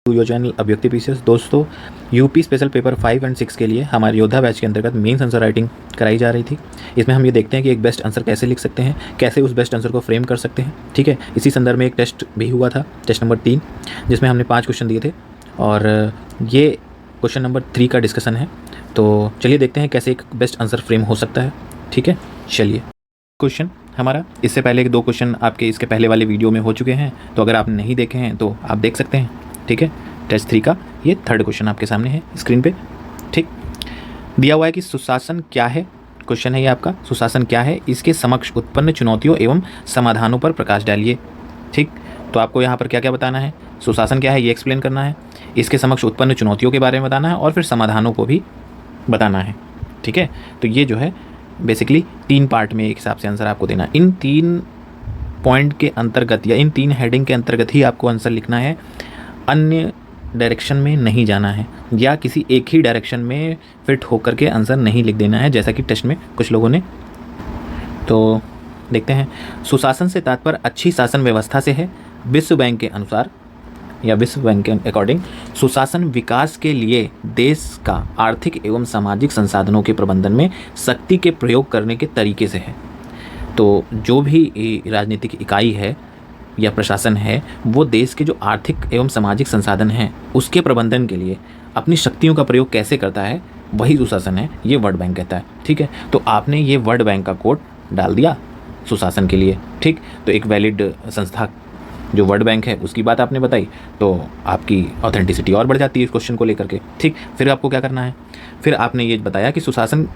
Your channel Abhyakti PCS. दोस्तों, UP special paper 5 और 6 के लिए हमारे योद्धा बैच के अंतर्गत मेंस आंसर राइटिंग कराई जा रही थी। इसमें हम ये देखते हैं कि एक बेस्ट आंसर कैसे लिख सकते हैं, कैसे उस बेस्ट आंसर को फ्रेम कर सकते हैं। ठीक है, इसी संदर्भ में एक टेस्ट भी हुआ था, टेस्ट नंबर 3, जिसमें हमने 5 क्वेश्चन दिए थे और ये क्वेश्चन नंबर 3 का डिस्कशन है। तो चलिए देखते हैं कैसे एक बेस्ट आंसर फ्रेम हो सकता है। ठीक है, चलिए। क्वेश्चन हमारा, इससे पहले 2 क्वेश्चन आपके इसके पहले वाले वीडियो में हो चुके हैं, तो अगर आपने नहीं देखे हैं तो आप देख सकते हैं। ठीक है, टेस्ट 3 का ये 3rd क्वेश्चन आपके सामने है स्क्रीन पे। ठीक, दिया हुआ है कि सुशासन क्या है। क्वेश्चन है ये आपका, सुशासन क्या है, इसके समक्ष उत्पन्न चुनौतियों एवं समाधानों पर प्रकाश डालिए। ठीक, तो आपको यहाँ पर क्या क्या बताना है, सुशासन क्या है ये एक्सप्लेन करना है, इसके समक्ष उत्पन्न चुनौतियों के बारे में बताना है और फिर समाधानों को भी बताना है। ठीक है, तो ये जो है बेसिकली 3 पार्ट में एक हिसाब से आंसर आपको देना है। इन 3 पॉइंट के अंतर्गत या इन 3 हेडिंग के अंतर्गत ही आपको आंसर लिखना है, अन्य डायरेक्शन में नहीं जाना है या किसी एक ही डायरेक्शन में फिट होकर के आंसर नहीं लिख देना है, जैसा कि टेस्ट में कुछ लोगों ने। तो देखते हैं, सुशासन से तात्पर्य अच्छी शासन व्यवस्था से है। विश्व बैंक के अनुसार या विश्व बैंक के अकॉर्डिंग सुशासन विकास के लिए देश का आर्थिक एवं सामाजिक संसाधनों के प्रबंधन में शक्ति के प्रयोग करने के तरीके से है। तो जो भी राजनीतिक इकाई है या प्रशासन है, वो देश के जो आर्थिक एवं सामाजिक संसाधन हैं उसके प्रबंधन के लिए अपनी शक्तियों का प्रयोग कैसे करता है, वही सुशासन है, ये वर्ल्ड बैंक कहता है। ठीक है, तो आपने ये वर्ल्ड बैंक का कोड डाल दिया सुशासन के लिए। ठीक, तो एक वैलिड संस्था जो वर्ल्ड बैंक है उसकी बात आपने बताई, तो आपकी ऑथेंटिसिटी और बढ़ जाती है इस क्वेश्चन को लेकर के। ठीक, फिर आपको क्या करना है, फिर आपने ये बताया कि सुशासन,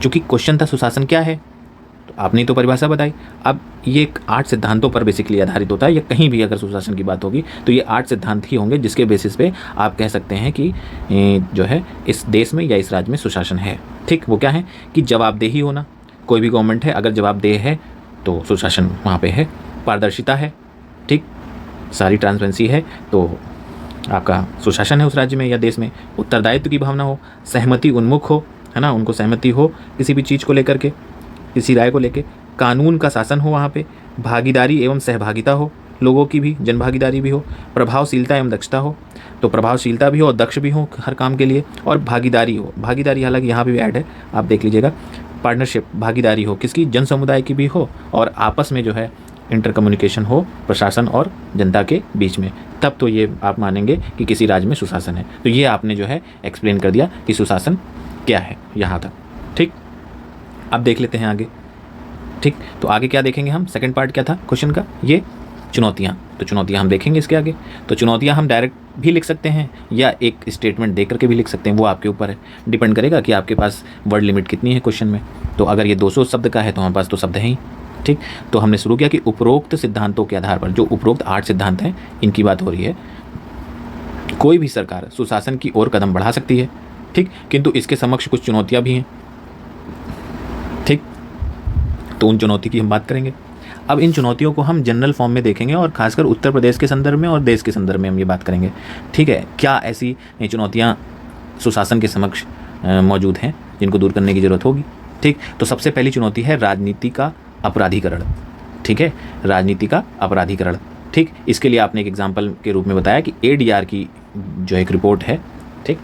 चूँकि क्वेश्चन था सुशासन क्या है, तो आपने तो परिभाषा बताई। अब ये 8 सिद्धांतों पर बेसिकली आधारित होता है, या कहीं भी अगर सुशासन की बात होगी तो ये 8 सिद्धांत ही होंगे जिसके बेसिस पे आप कह सकते हैं कि जो है इस देश में या इस राज्य में सुशासन है। ठीक, वो क्या है कि जवाबदेही होना, कोई भी गवर्नमेंट है अगर जवाबदेह है तो सुशासन वहाँ पे है। पारदर्शिता है, ठीक, सारी ट्रांसपेरेंसी है तो आपका सुशासन है उस राज्य में या देश में। उत्तरदायित्व की भावना हो, सहमति उन्मुख हो, है ना, उनको सहमति हो किसी भी चीज़ को लेकर के, किसी राय को लेके, कानून का शासन हो वहाँ पे, भागीदारी एवं सहभागिता हो, लोगों की भी जनभागीदारी भी हो, प्रभावशीलता एवं दक्षता हो, तो प्रभावशीलता भी हो और दक्ष भी हो हर काम के लिए, और भागीदारी हो, भागीदारी हालांकि यहाँ भी ऐड है, आप देख लीजिएगा, पार्टनरशिप भागीदारी हो किसकी, जन समुदाय की भी हो, और आपस में जो है इंटर कम्युनिकेशन हो प्रशासन और जनता के बीच में, तब तो ये आप मानेंगे कि किसी राज्य में सुशासन है। तो ये आपने जो है एक्सप्लेन कर दिया कि सुशासन क्या है यहाँ तक। ठीक, अब देख लेते हैं आगे। ठीक, तो आगे क्या देखेंगे हम, सेकंड पार्ट क्या था क्वेश्चन का, ये चुनौतियाँ। तो चुनौतियाँ हम देखेंगे इसके आगे। तो चुनौतियाँ हम डायरेक्ट भी लिख सकते हैं या एक स्टेटमेंट दे करके भी लिख सकते हैं, वो आपके ऊपर है, डिपेंड करेगा कि आपके पास वर्ड लिमिट कितनी है क्वेश्चन में। तो अगर ये 200 शब्द का है तो हमारे पास तो शब्द हैं ही। ठीक, तो हमने शुरू किया कि उपरोक्त सिद्धांतों के आधार पर, जो उपरोक्त 8 सिद्धांत हैं इनकी बात हो रही है, कोई भी सरकार सुशासन की ओर कदम बढ़ा सकती है। ठीक, किंतु इसके समक्ष कुछ चुनौतियाँ भी हैं। ठीक, तो उन चुनौती की हम बात करेंगे। अब इन चुनौतियों को हम जनरल फॉर्म में देखेंगे और खासकर उत्तर प्रदेश के संदर्भ में और देश के संदर्भ में हम ये बात करेंगे। ठीक है, क्या ऐसी चुनौतियाँ सुशासन के समक्ष मौजूद हैं जिनको दूर करने की ज़रूरत होगी। ठीक, तो सबसे पहली चुनौती है राजनीति का अपराधीकरण। ठीक है, राजनीति का अपराधीकरण। ठीक, इसके लिए आपने एक एग्जाम्पल के रूप में बताया कि ADR की जो एक रिपोर्ट है, ठीक,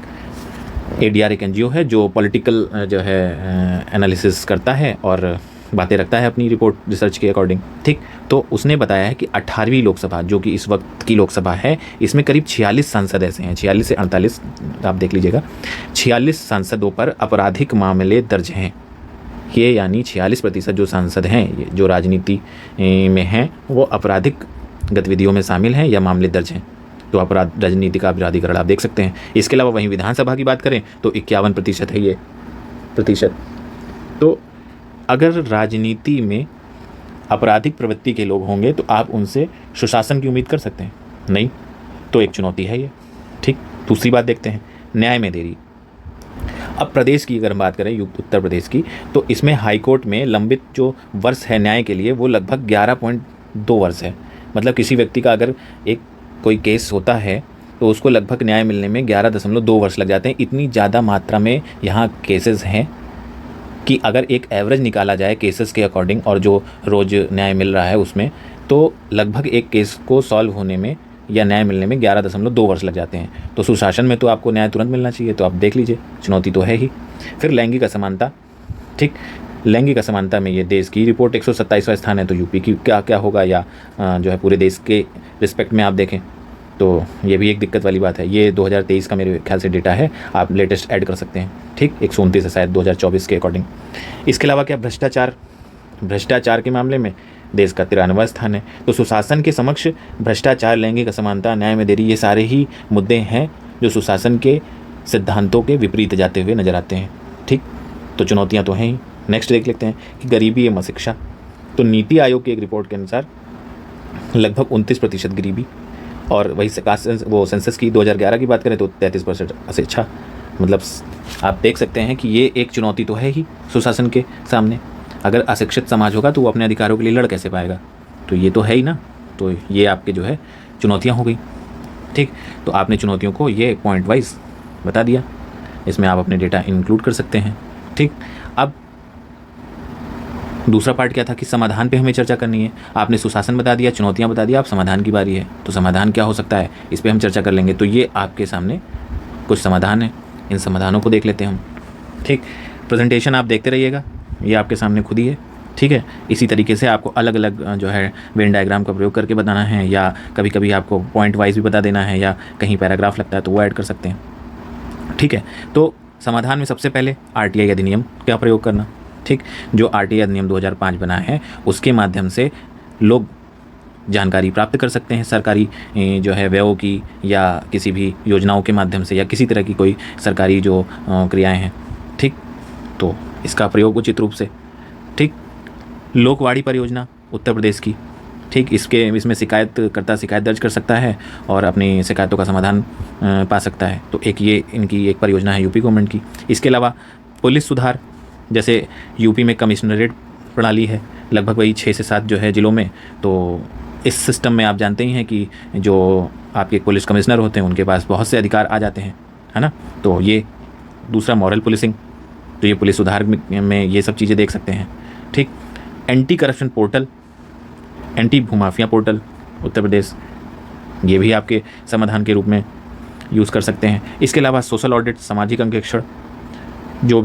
ADR एक NGO है जो पॉलिटिकल जो है एनालिसिस करता है और बातें रखता है अपनी रिपोर्ट रिसर्च के अकॉर्डिंग। ठीक, तो उसने बताया है कि 18वीं लोकसभा जो कि इस वक्त की लोकसभा है, इसमें करीब 46 सांसद ऐसे हैं, 46 से 48 आप देख लीजिएगा, 46 सांसदों पर आपराधिक मामले दर्ज हैं। ये यानी 46% जो सांसद हैं जो राजनीति में हैं वो आपराधिक गतिविधियों में शामिल हैं या मामले दर्ज हैं। तो अपराध, राजनीति का अपराधीकरण आप देख सकते हैं। इसके अलावा वहीं विधानसभा की बात करें तो 51% है ये प्रतिशत। तो अगर राजनीति में आपराधिक प्रवृत्ति के लोग होंगे तो आप उनसे सुशासन की उम्मीद कर सकते हैं? नहीं, तो एक चुनौती है ये। ठीक, दूसरी बात देखते हैं, न्याय में देरी। अब प्रदेश की अगर हम बात करें, उत्तर प्रदेश की, तो इसमें हाईकोर्ट में लंबित जो वर्ष है न्याय के लिए वो लगभग 11.2 वर्ष है। मतलब किसी व्यक्ति का अगर एक कोई केस होता है तो उसको लगभग न्याय मिलने में 11.2 वर्ष लग जाते हैं। इतनी ज़्यादा मात्रा में यहाँ केसेस हैं कि अगर एक एवरेज निकाला जाए केसेस के अकॉर्डिंग और जो रोज़ न्याय मिल रहा है उसमें, तो लगभग एक केस को सॉल्व होने में या न्याय मिलने में 11.2 वर्ष लग जाते हैं। तो सुशासन में तो आपको न्याय तुरंत मिलना चाहिए, तो आप देख लीजिए चुनौती तो है ही। फिर लैंगिक असमानता, ठीक, लैंगिक असमानता में ये देश की रिपोर्ट 127वां स्थान है, तो यूपी की क्या क्या होगा, या जो है पूरे देश के रिस्पेक्ट में आप देखें तो ये भी एक दिक्कत वाली बात है। ये 2023 का मेरे ख्याल से डेटा है, आप लेटेस्ट ऐड कर सकते हैं, ठीक, 129 है शायद 2024 के अकॉर्डिंग। इसके अलावा क्या भ्रष्टाचार के मामले में देश का 93वां स्थान है। तो सुशासन के समक्ष भ्रष्टाचार, लैंगिक असमानता, न्याय में देरी, ये सारे ही मुद्दे हैं जो सुशासन के सिद्धांतों के विपरीत जाते हुए नजर आते हैं, ठीक। तो चुनौतियाँ तो हैं ही। नेक्स्ट देख लेते हैं कि गरीबी एवं शिक्षा। तो नीति आयोग की एक रिपोर्ट के अनुसार लगभग 29% गरीबी, और वही वो सेंसस की 2011 की बात करें तो 33% अशिक्षा। मतलब आप देख सकते हैं कि ये एक चुनौती तो है ही सुशासन के सामने। अगर अशिक्षित समाज होगा तो वो अपने अधिकारों के लिए लड़ कैसे पाएगा, तो ये तो है ही ना। तो ये आपके जो है चुनौतियाँ हो गई, ठीक। तो आपने चुनौतियों को ये पॉइंट वाइज बता दिया, इसमें आप अपने डेटा इंक्लूड कर सकते हैं, ठीक। अब दूसरा पार्ट क्या था कि समाधान पे हमें चर्चा करनी है। आपने सुशासन बता दिया, चुनौतियाँ बता दिया, अब समाधान की बारी है। तो समाधान क्या हो सकता है, इस पर हम चर्चा कर लेंगे। तो ये आपके सामने कुछ समाधान है, इन समाधानों को देख लेते हैं हम, ठीक। प्रेजेंटेशन आप देखते रहिएगा, ये आपके सामने खुद ही है, ठीक है। इसी तरीके से आपको अलग अलग जो है वेन डायग्राम का प्रयोग करके बताना है, या कभी कभी आपको पॉइंट वाइज भी बता देना है, या कहीं पैराग्राफ लगता है तो वो ऐड कर सकते हैं, ठीक है। तो समाधान में सबसे पहले RTI अधिनियम का प्रयोग करना, ठीक। जो RTI अधिनियम 2005 बना है उसके माध्यम से लोग जानकारी प्राप्त कर सकते हैं सरकारी जो है व्ययों की, या किसी भी योजनाओं के माध्यम से, या किसी तरह की कोई सरकारी जो क्रियाएं हैं, ठीक। तो इसका प्रयोग उचित रूप से, ठीक। लोकवाणी परियोजना उत्तर प्रदेश की, ठीक। इसमें शिकायतकर्ता शिकायत दर्ज कर सकता है और अपनी शिकायतों का समाधान पा सकता है। तो एक ये इनकी एक परियोजना है यूपी गवर्नमेंट की। इसके अलावा पुलिस सुधार, जैसे यूपी में कमिश्नरेट प्रणाली है लगभग वही 6 से 7 जो है ज़िलों में। तो इस सिस्टम में आप जानते ही हैं कि जो आपके पुलिस कमिश्नर होते हैं उनके पास बहुत से अधिकार आ जाते हैं, है ना। तो ये दूसरा मॉरल पुलिसिंग, तो ये पुलिस सुधार में ये सब चीज़ें देख सकते हैं, ठीक। एंटी करप्शन पोर्टल, एंटी भूमाफिया पोर्टल उत्तर प्रदेश, ये भी आपके समाधान के रूप में यूज़ कर सकते हैं। इसके अलावा सोशल ऑडिट, सामाजिक अंकेक्षण, जो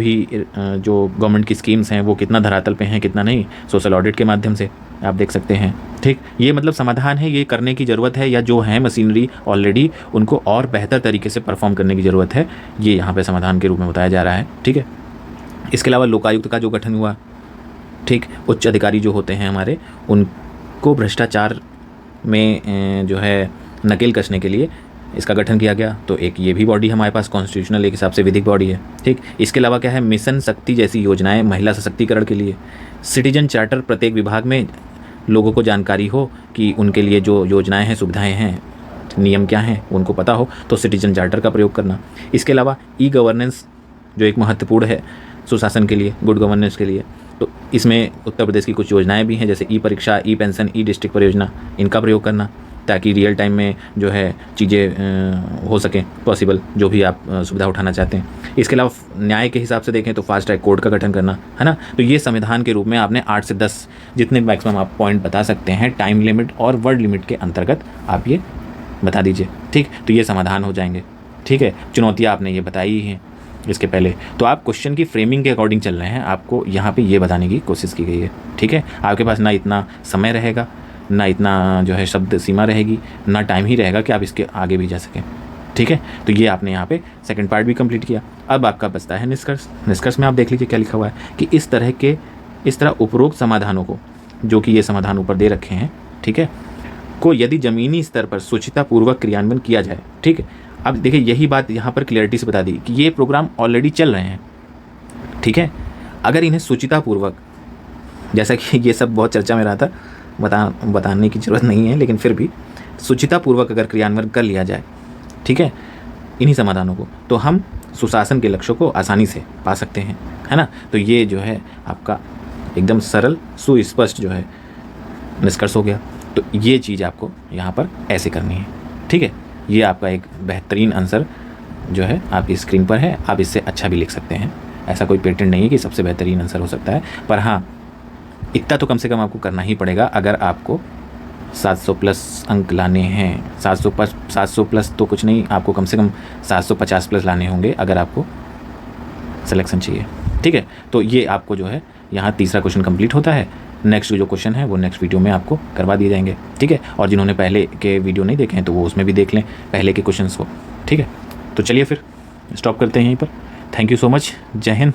गवर्नमेंट की स्कीम्स हैं वो कितना धरातल पे हैं कितना नहीं, सोशल ऑडिट के माध्यम से आप देख सकते हैं, ठीक। ये मतलब समाधान है, ये करने की ज़रूरत है, या जो है मशीनरी ऑलरेडी उनको और बेहतर तरीके से परफॉर्म करने की ज़रूरत है, ये यहाँ पे समाधान के रूप में बताया जा रहा है, ठीक है। इसके अलावा लोकायुक्त का जो गठन हुआ, ठीक, उच्च अधिकारी जो होते हैं हमारे, उनको भ्रष्टाचार में जो है नकेल कसने के लिए इसका गठन किया गया। तो एक ये भी बॉडी हमारे पास कॉन्स्टिट्यूशनल एक हिसाब से विधिक बॉडी है, ठीक। इसके अलावा क्या है, मिशन शक्ति जैसी योजनाएं महिला सशक्तिकरण के लिए, सिटीजन चार्टर, प्रत्येक विभाग में लोगों को जानकारी हो कि उनके लिए जो योजनाएं हैं, सुविधाएं हैं, नियम क्या हैं उनको पता हो, तो सिटीजन चार्टर का प्रयोग करना। इसके अलावा E-गवर्नेंस जो एक महत्वपूर्ण है सुशासन के लिए, गुड गवर्नेंस के लिए, तो इसमें उत्तर प्रदेश की कुछ योजनाएं भी हैं, जैसे ई-परीक्षा, ई-पेंशन, ई-डिस्ट्रिक्ट परियोजना, इनका प्रयोग करना, ताकि रियल टाइम में जो है चीज़ें हो सकें पॉसिबल, जो भी आप सुविधा उठाना चाहते हैं। इसके अलावा न्याय के हिसाब से देखें तो फास्ट ट्रैक कोर्ट का गठन करना, है ना। तो ये संविधान के रूप में आपने 8 से 10 जितने मैक्सिमम आप पॉइंट बता सकते हैं, टाइम लिमिट और वर्ड लिमिट के अंतर्गत आप ये बता दीजिए, ठीक। तो ये समाधान हो जाएंगे, ठीक है। चुनौतियाँ आपने ये बताई ही हैं इसके पहले। तो आप क्वेश्चन की फ्रेमिंग के अकॉर्डिंग चल रहे हैं, आपको यहाँ पे ये बताने की कोशिश की गई है, ठीक है। आपके पास ना इतना समय रहेगा, ना इतना जो है शब्द सीमा रहेगी, ना टाइम ही रहेगा कि आप इसके आगे भी जा सकें, ठीक है। तो ये आपने यहाँ पे सेकंड पार्ट भी कंप्लीट किया। अब आपका बचता है निष्कर्ष। निष्कर्ष में आप देख लीजिए क्या लिखा हुआ है कि इस तरह उपरोक्त समाधानों को, जो कि ये समाधान ऊपर दे रखे हैं, ठीक है, को यदि ज़मीनी स्तर पर सूचितापूर्वक क्रियान्वयन किया जाए, ठीक है। अब देखिए यही बात यहाँ पर क्लियरिटी से बता दी कि ये प्रोग्राम ऑलरेडी चल रहे हैं, ठीक है। अगर इन्हें सूचितापूर्वक, जैसा कि ये सब बहुत चर्चा में रहा था, बताने की ज़रूरत नहीं है, लेकिन फिर भी सूचितापूर्वक अगर क्रियान्वयन कर लिया जाए, ठीक है, इन्हीं समाधानों को, तो हम सुशासन के लक्ष्यों को आसानी से पा सकते हैं, है ना। तो ये जो है आपका एकदम सरल सुस्पष्ट जो है निष्कर्ष हो गया। तो ये चीज़ आपको यहाँ पर ऐसे करनी है, ठीक है। ये आपका एक बेहतरीन आंसर जो है आपकी स्क्रीन पर है, आप इससे अच्छा भी लिख सकते हैं। ऐसा कोई पेटेंट नहीं है कि सबसे बेहतरीन आंसर हो सकता है, पर हाँ इतना तो कम से कम आपको करना ही पड़ेगा अगर आपको 700 प्लस अंक लाने हैं। 700 प्लस तो कुछ नहीं, आपको कम से कम 750 प्लस लाने होंगे अगर आपको सिलेक्शन चाहिए। ठीक है, तो ये आपको जो है यहाँ तीसरा क्वेश्चन कंप्लीट होता है। नेक्स्ट जो क्वेश्चन है वो नेक्स्ट वीडियो में आपको करवा दिए जाएंगे। ठीक है, और जिन्होंने पहले के वीडियो नहीं देखे हैं तो वो उसमें भी देख लें पहले के क्वेश्चंस को। ठीक है, तो चलिए फिर स्टॉप करते हैं यहीं पर। Thank you so much. जय हिंद।